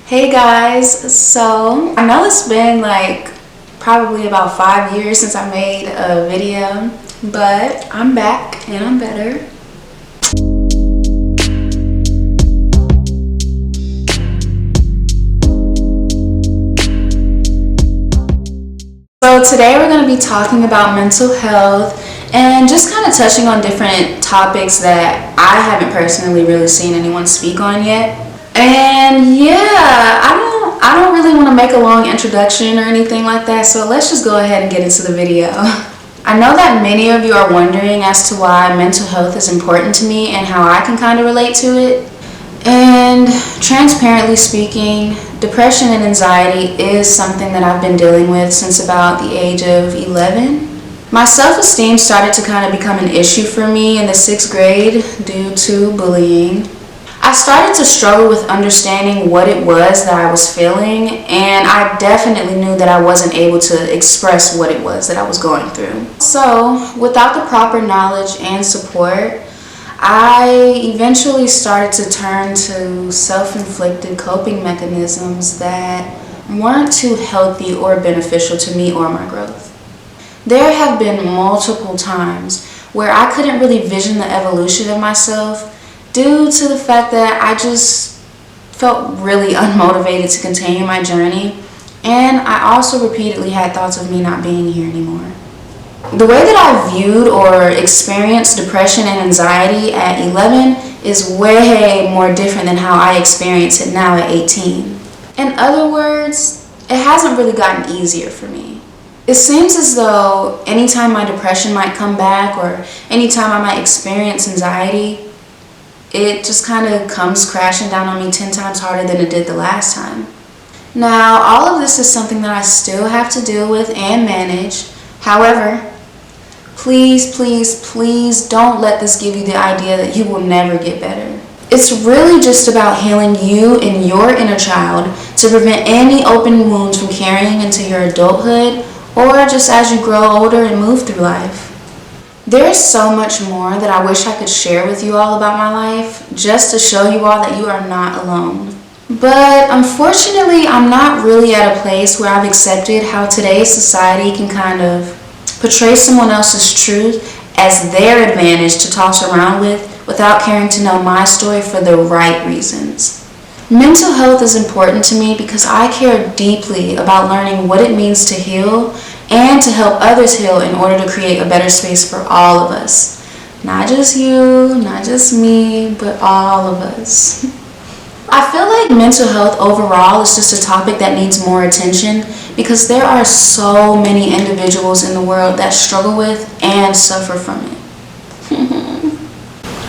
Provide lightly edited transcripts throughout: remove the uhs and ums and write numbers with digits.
Hey guys, so I know it's been like probably about 5 years since I made a video, but I'm back and I'm better. So today we're going to be talking about mental health and just kind of touching on different topics that I haven't personally really seen anyone speak on yet. And yeah, I don't really want to make a long introduction or anything like that, so let's just go ahead and get into the video. I know that many of you are wondering as to why mental health is important to me and how I can kind of relate to it. And transparently speaking, depression and anxiety is something that I've been dealing with since about the age of 11. My self-esteem started to kind of become an issue for me in the 6th grade due to bullying. I started to struggle with understanding what it was that I was feeling, and I definitely knew that I wasn't able to express what it was that I was going through. So, without the proper knowledge and support, I eventually started to turn to self-inflicted coping mechanisms that weren't too healthy or beneficial to me or my growth. There have been multiple times where I couldn't really vision the evolution of myself due to the fact that I just felt really unmotivated to continue my journey, and I also repeatedly had thoughts of me not being here anymore. The way that I viewed or experienced depression and anxiety at 11 is way more different than how I experience it now at 18. In other words, it hasn't really gotten easier for me. It seems as though anytime my depression might come back or anytime I might experience anxiety, it just kind of comes crashing down on me 10 times harder than it did the last time. Now, all of this is something that I still have to deal with and manage. However, please don't let this give you the idea that you will never get better. It's really just about healing you and your inner child to prevent any open wounds from carrying into your adulthood or just as you grow older and move through life. There is so much more that I wish I could share with you all about my life, just to show you all that you are not alone. But unfortunately, I'm not really at a place where I've accepted how today's society can kind of portray someone else's truth as their advantage to toss around with without caring to know my story for the right reasons. Mental health is important to me because I care deeply about learning what it means to heal and to help others heal in order to create a better space for all of us. Not just you, not just me, but all of us. I feel like mental health overall is just a topic that needs more attention because there are so many individuals in the world that struggle with and suffer from it.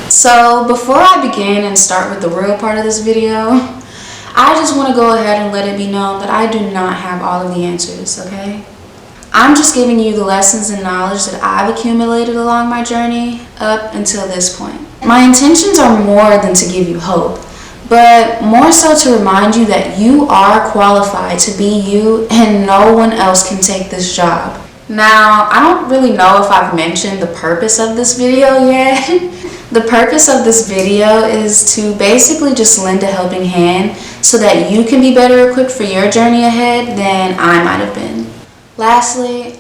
So before I begin and start with the real part of this video, I just want to go ahead and let it be known that I do not have all of the answers, okay? I'm just giving you the lessons and knowledge that I've accumulated along my journey up until this point. My intentions are more than to give you hope, but more so to remind you that you are qualified to be you and no one else can take this job. Now, I don't really know if I've mentioned the purpose of this video yet. The purpose of this video is to basically just lend a helping hand so that you can be better equipped for your journey ahead than I might have been. Lastly,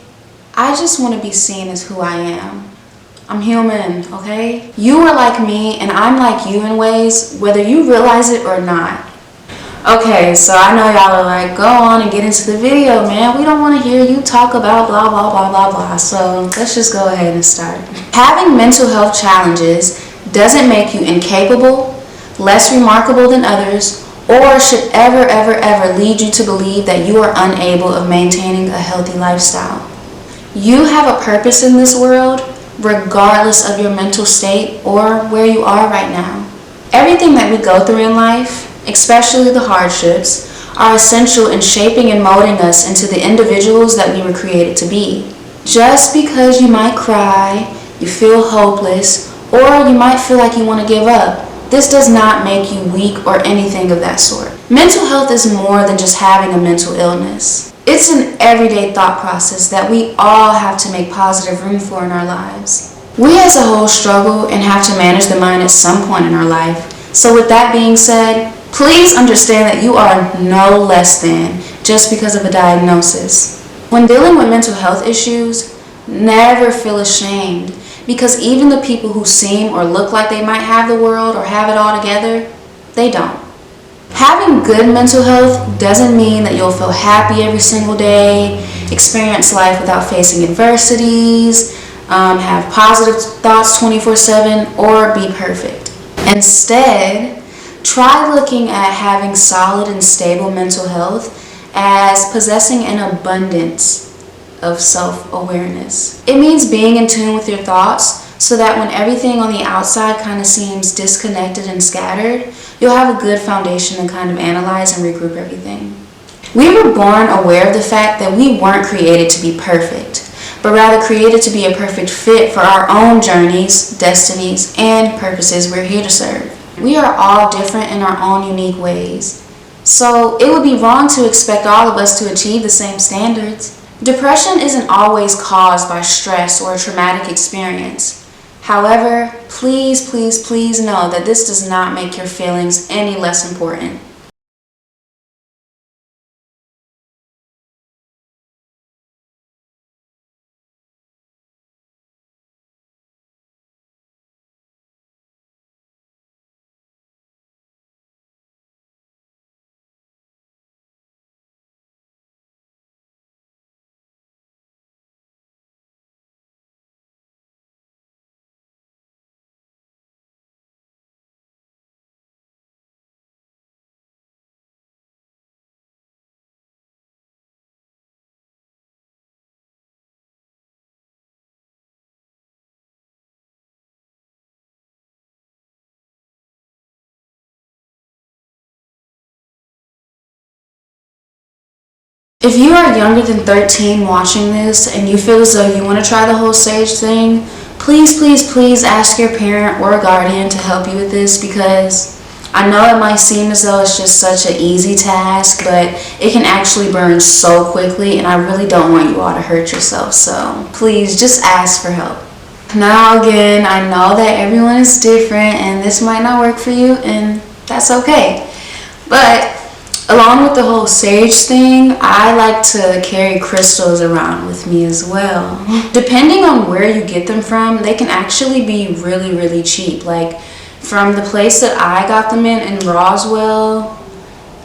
I just want to be seen as who I am. I'm human, okay? You are like me and I'm like you in ways, whether you realize it or not. Okay, so I know y'all are like, go on and get into the video, man. We don't want to hear you talk about blah, blah, blah, blah, blah. So let's just go ahead and start. Having mental health challenges doesn't make you incapable, less remarkable than others, or should ever lead you to believe that you are unable of maintaining a healthy lifestyle. You have a purpose in this world, regardless of your mental state or where you are right now. Everything that we go through in life, especially the hardships, are essential in shaping and molding us into the individuals that we were created to be. Just because you might cry, you feel hopeless, or you might feel like you want to give up, this does not make you weak or anything of that sort. Mental health is more than just having a mental illness. It's an everyday thought process that we all have to make positive room for in our lives. We as a whole struggle and have to manage the mind at some point in our life. So with that being said, Please understand that you are no less than just because of a diagnosis. When dealing with mental health issues, never feel ashamed, because even the people who seem or look like they might have the world or have it all together, they don't. Having good mental health doesn't mean that you'll feel happy every single day, experience life without facing adversities, have positive thoughts 24/7, or be perfect. Instead, try looking at having solid and stable mental health as possessing an abundance of self-awareness. It means being in tune with your thoughts so that when everything on the outside kind of seems disconnected and scattered, you'll have a good foundation to kind of analyze and regroup everything. We were born aware of the fact that we weren't created to be perfect, but rather created to be a perfect fit for our own journeys, destinies, and purposes we're here to serve. We are all different in our own unique ways, so it would be wrong to expect all of us to achieve the same standards. Depression isn't always caused by stress or a traumatic experience. However, please know that this does not make your feelings any less important. If you are younger than 13 watching this and you feel as though you want to try the whole sage thing, please ask your parent or guardian to help you with this, because I know it might seem as though it's just such an easy task, but it can actually burn so quickly, and I really don't want you all to hurt yourself, so please just ask for help. Now again, I know that everyone is different and this might not work for you, and that's okay. But along with the whole sage thing, I like to carry crystals around with me as well. Depending on where you get them from, they can actually be really cheap. Like from the place that I got them in Roswell,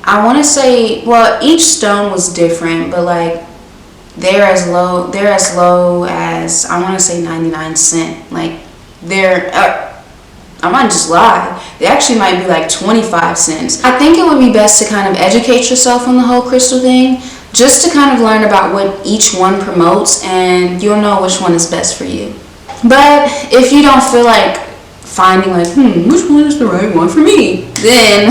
I want to say, well, each stone was different, but like they're as low as I want to say 99 cents. Like I might just lie. They actually might be like 25 cents. I think it would be best to kind of educate yourself on the whole crystal thing, just to kind of learn about what each one promotes, and you'll know which one is best for you. But if you don't feel like finding like, which one is the right one for me, then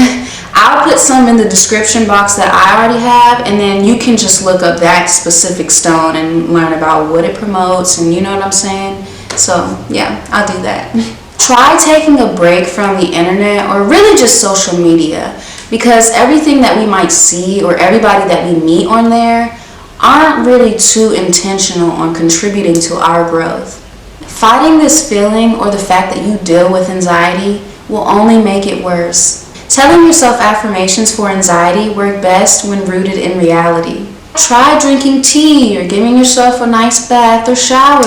I'll put some in the description box that I already have, and then you can just look up that specific stone and learn about what it promotes, and you know what I'm saying? So yeah, I'll do that. Try taking a break from the internet or really just social media, because everything that we might see or everybody that we meet on there aren't really too intentional on contributing to our growth. Fighting this feeling or the fact that you deal with anxiety will only make it worse. Telling yourself affirmations for anxiety work best when rooted in reality. Try drinking tea or giving yourself a nice bath or shower.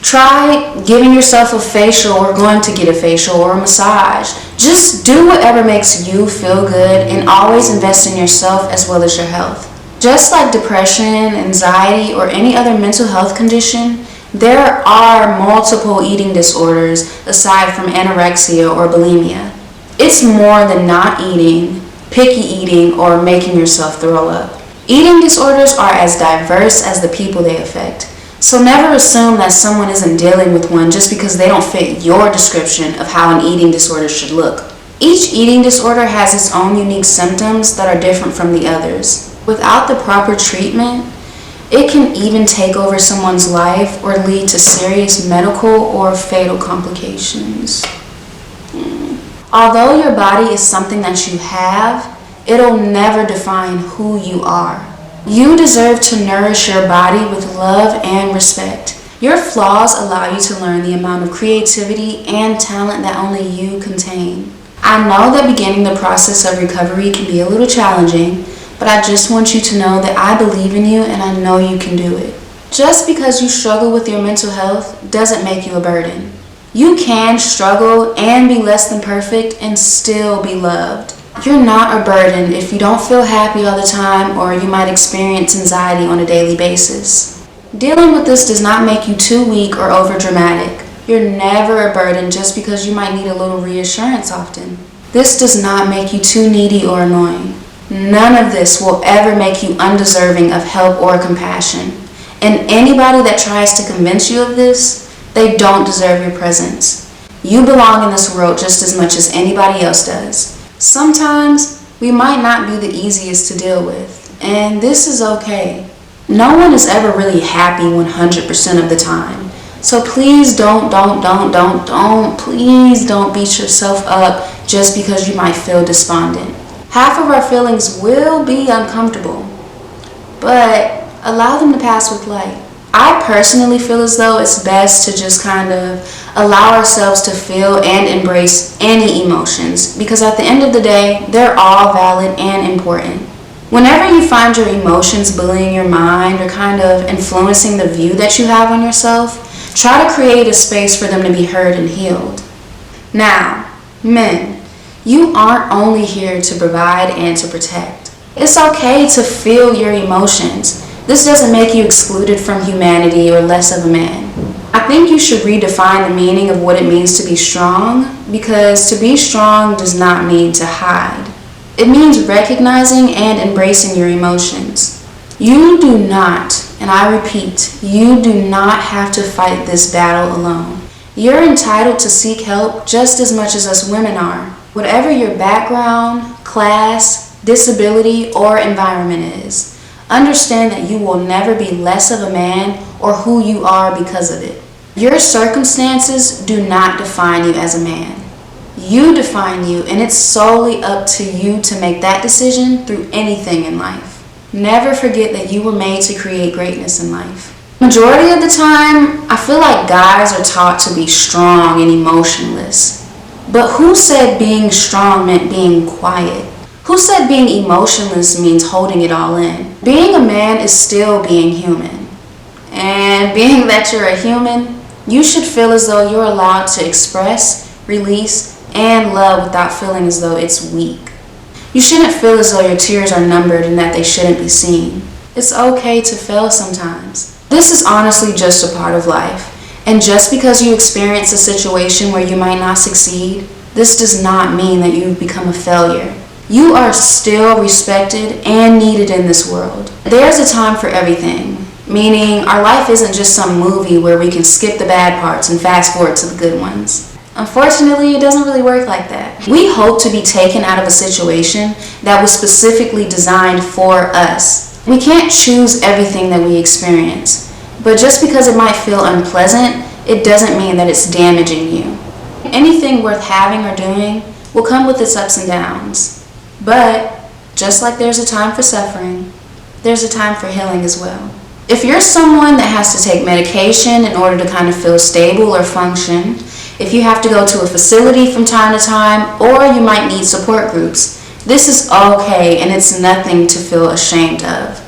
Try giving yourself a facial or going to get a facial or a massage. Just do whatever makes you feel good, and always invest in yourself as well as your health. Just like depression, anxiety, or any other mental health condition, there are multiple eating disorders aside from anorexia or bulimia. It's more than not eating, picky eating, or making yourself throw up. Eating disorders are as diverse as the people they affect. So never assume that someone isn't dealing with one just because they don't fit your description of how an eating disorder should look. Each eating disorder has its own unique symptoms that are different from the others. Without the proper treatment, it can even take over someone's life or lead to serious medical or fatal complications. Although your body is something that you have, it'll never define who you are. You deserve to nourish your body with love and respect. Your flaws allow you to learn the amount of creativity and talent that only you contain. I I know that beginning the process of recovery can be a little challenging, but I just want you to know that I believe in you and I know you can do it. Just because you struggle with your mental health doesn't make you a burden. You can struggle and be less than perfect and still be loved. You're not a burden if you don't feel happy all the time, or you might experience anxiety on a daily basis. Dealing with this does not make you too weak or overdramatic. You're never a burden just because you might need a little reassurance often. This does not make you too needy or annoying. None of this will ever make you undeserving of help or compassion. And anybody that tries to convince you of this, they don't deserve your presence. You belong in this world just as much as anybody else does. Sometimes we might not be the easiest to deal with, and this is okay. No one is ever really happy 100% of the time. So please please don't beat yourself up just because you might feel despondent. Half of our feelings will be uncomfortable, but allow them to pass with light. I personally feel as though it's best to just kind of allow ourselves to feel and embrace any emotions, because at the end of the day, they're all valid and important. Whenever you find your emotions bullying your mind or kind of influencing the view that you have on yourself, try to create a space for them to be heard and healed. Now, men, you aren't only here to provide and to protect. It's okay to feel your emotions. This doesn't make you excluded from humanity or less of a man. I think you should redefine the meaning of what it means to be strong, because to be strong does not mean to hide. It means recognizing and embracing your emotions. You do not, and I repeat, you do not have to fight this battle alone. You're entitled to seek help just as much as us women are. Whatever your background, class, disability, or environment is, understand that you will never be less of a man or who you are because of it. Your circumstances do not define you as a man. You define you, and it's solely up to you to make that decision through anything in life. Never forget that you were made to create greatness in life. Majority of the time, I feel like guys are taught to be strong and emotionless. But who said being strong meant being quiet? Who said being emotionless means holding it all in? Being a man is still being human. And being that you're a human, you should feel as though you're allowed to express, release, and love without feeling as though it's weak. You shouldn't feel as though your tears are numbered and that they shouldn't be seen. It's okay to fail sometimes. This is honestly just a part of life. And just because you experience a situation where you might not succeed, this does not mean that you've become a failure. You are still respected and needed in this world. There's a time for everything, meaning our life isn't just some movie where we can skip the bad parts and fast forward to the good ones. Unfortunately, it doesn't really work like that. We hope to be taken out of a situation that was specifically designed for us. We can't choose everything that we experience, but just because it might feel unpleasant, it doesn't mean that it's damaging you. Anything worth having or doing will come with its ups and downs. But just like there's a time for suffering, there's a time for healing as well. If you're someone that has to take medication in order to kind of feel stable or function, if you have to go to a facility from time to time, or you might need support groups, this is okay and it's nothing to feel ashamed of.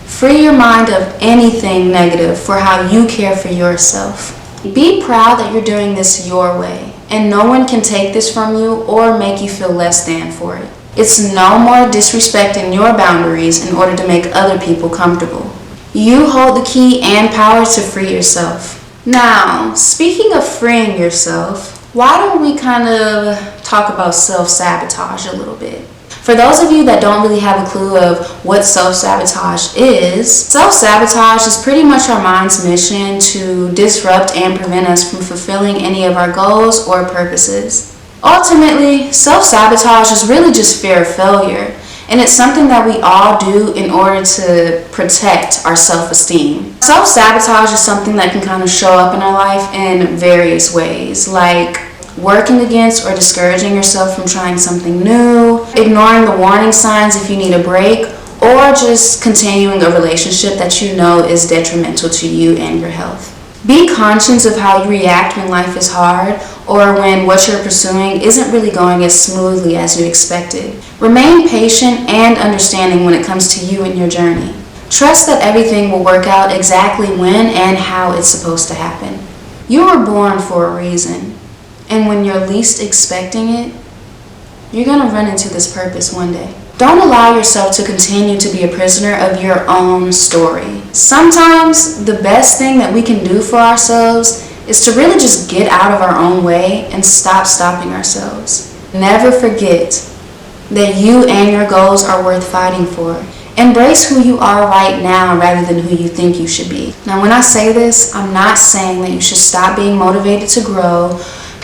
Free your mind of anything negative for how you care for yourself. Be proud that you're doing this your way, and no one can take this from you or make you feel less than for it. It's no more disrespecting your boundaries in order to make other people comfortable. You hold the key and power to free yourself. Now, speaking of freeing yourself, why don't we kind of talk about self-sabotage a little bit? For those of you that don't really have a clue of what self-sabotage is, self-sabotage is pretty much our mind's mission to disrupt and prevent us from fulfilling any of our goals or purposes. Ultimately, self-sabotage is really just fear of failure, and it's something that we all do in order to protect our self-esteem. Self-sabotage is something that can kind of show up in our life in various ways, like working against or discouraging yourself from trying something new, ignoring the warning signs if you need a break, or just continuing a relationship that you know is detrimental to you and your health. Be conscious of how you react when life is hard, or when what you're pursuing isn't really going as smoothly as you expected. Remain patient and understanding when it comes to you and your journey. Trust that everything will work out exactly when and how it's supposed to happen. You were born for a reason, and when you're least expecting it, you're going to run into this purpose one day. Don't allow yourself to continue to be a prisoner of your own story. Sometimes the best thing that we can do for ourselves is to really just get out of our own way and stop stopping ourselves. Never forget that you and your goals are worth fighting for. Embrace who you are right now rather than who you think you should be. Now, when I say this, I'm not saying that you should stop being motivated to grow,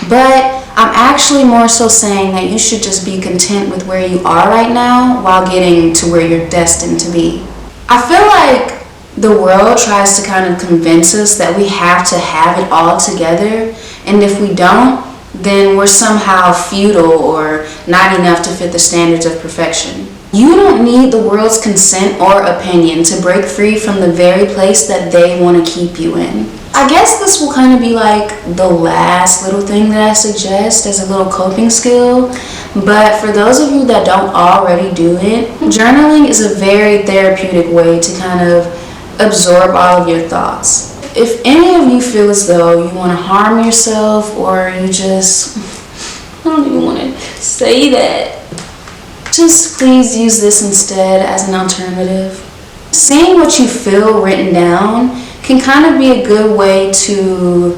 but I'm actually more so saying that you should just be content with where you are right now while getting to where you're destined to be. I feel like the world tries to kind of convince us that we have to have it all together, and if we don't, then we're somehow futile or not enough to fit the standards of perfection. You don't need the world's consent or opinion to break free from the very place that they want to keep you in. I guess this will kind of be like the last little thing that I suggest as a little coping skill, but for those of you that don't already do it, journaling is a very therapeutic way to kind of absorb all of your thoughts. If any of you feel as though you want to harm yourself or you just, I don't even want to say that, just please use this instead as an alternative. Seeing what you feel written down can kind of be a good way to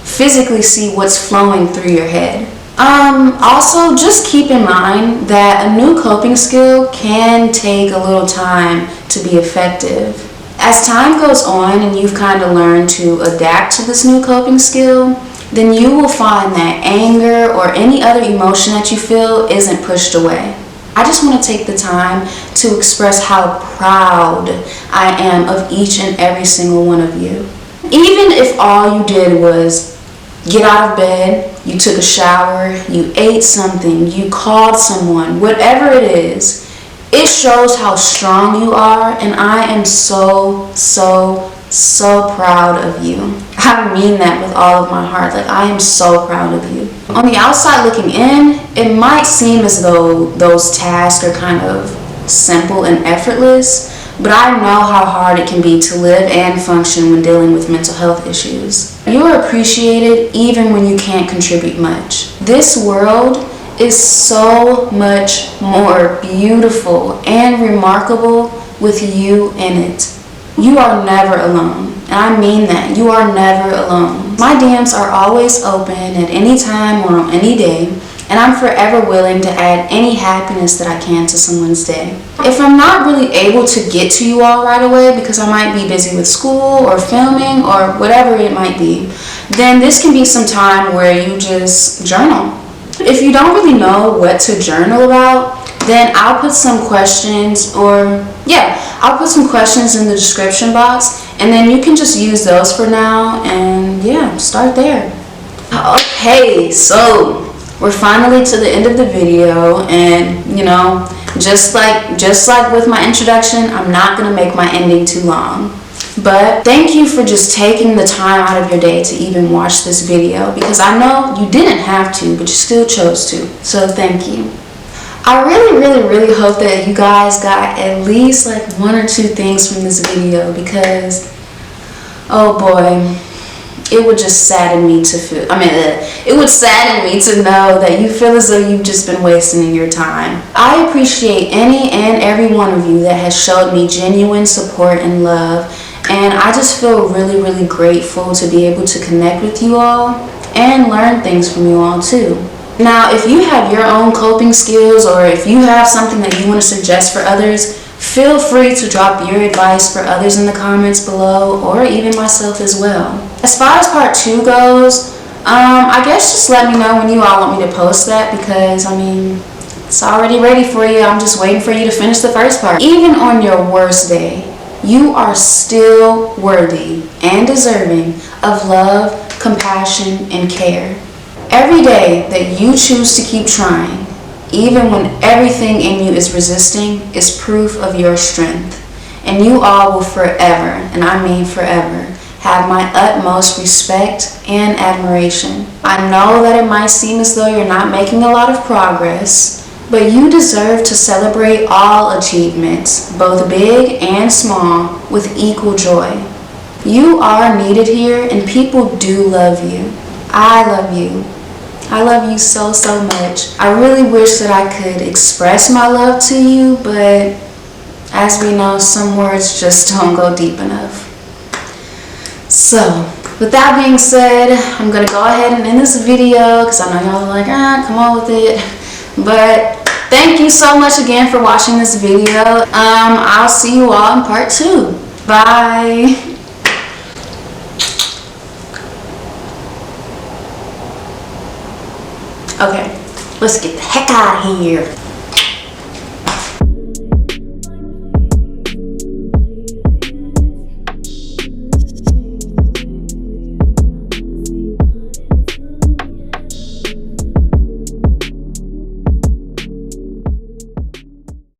physically see what's flowing through your head. Also, just keep in mind that a new coping skill can take a little time to be effective. As time goes on and you've kind of learned to adapt to this new coping skill, then you will find that anger or any other emotion that you feel isn't pushed away. I just want to take the time to express how proud I am of each and every single one of you. Even if all you did was get out of bed, you took a shower, you ate something, you called someone, whatever it is, it shows how strong you are, and I am so proud of you. I mean that with all of my heart. Like, I am so proud of you. On the outside looking in, it might seem as though those tasks are kind of simple and effortless, but I know how hard it can be to live and function when dealing with mental health issues. You are appreciated even when you can't contribute much. This world is so much more beautiful and remarkable with you in it. You are never alone, and I mean that. You are never alone. My DMs are always open at any time or on any day, and I'm forever willing to add any happiness that I can to someone's day. If I'm not really able to get to you all right away because I might be busy with school or filming or whatever it might be, then this can be some time where you just journal. If you don't really know what to journal about, then I'll put some questions I'll put some questions in the description box, and then you can just use those for now and start there. Okay, so we're finally to the end of the video, and just like with my introduction, I'm not gonna make my ending too long. But thank you for just taking the time out of your day to even watch this video, because I know you didn't have to, but you still chose to. So thank you. I really hope that you guys got at least like one or two things from this video, because oh boy, it would just sadden me to it would sadden me to know that you feel as though you've just been wasting your time. I appreciate any and every one of you that has showed me genuine support and love, and I just feel really grateful to be able to connect with you all and learn things from you all too. Now, if you have your own coping skills, or if you have something that you want to suggest for others, feel free to drop your advice for others in the comments below, or even myself as well. As far as part 2 goes, I guess just let me know when you all want me to post that, because it's already ready for you. I'm just waiting for you to finish the first part. Even on your worst day, you are still worthy and deserving of love, compassion, and care. Every day that you choose to keep trying, even when everything in you is resisting, is proof of your strength. And you all will forever, and I mean forever, have my utmost respect and admiration. I know that it might seem as though you're not making a lot of progress, but you deserve to celebrate all achievements, both big and small, with equal joy. You are needed here and people do love you. I love you. I love you so, so much. I really wish that I could express my love to you, but as we know, some words just don't go deep enough. So, with that being said, I'm gonna go ahead and end this video because I know y'all are like, come on with it. But thank you so much again for watching this video. I'll see you all in part 2. Bye. Okay, let's get the heck out of here.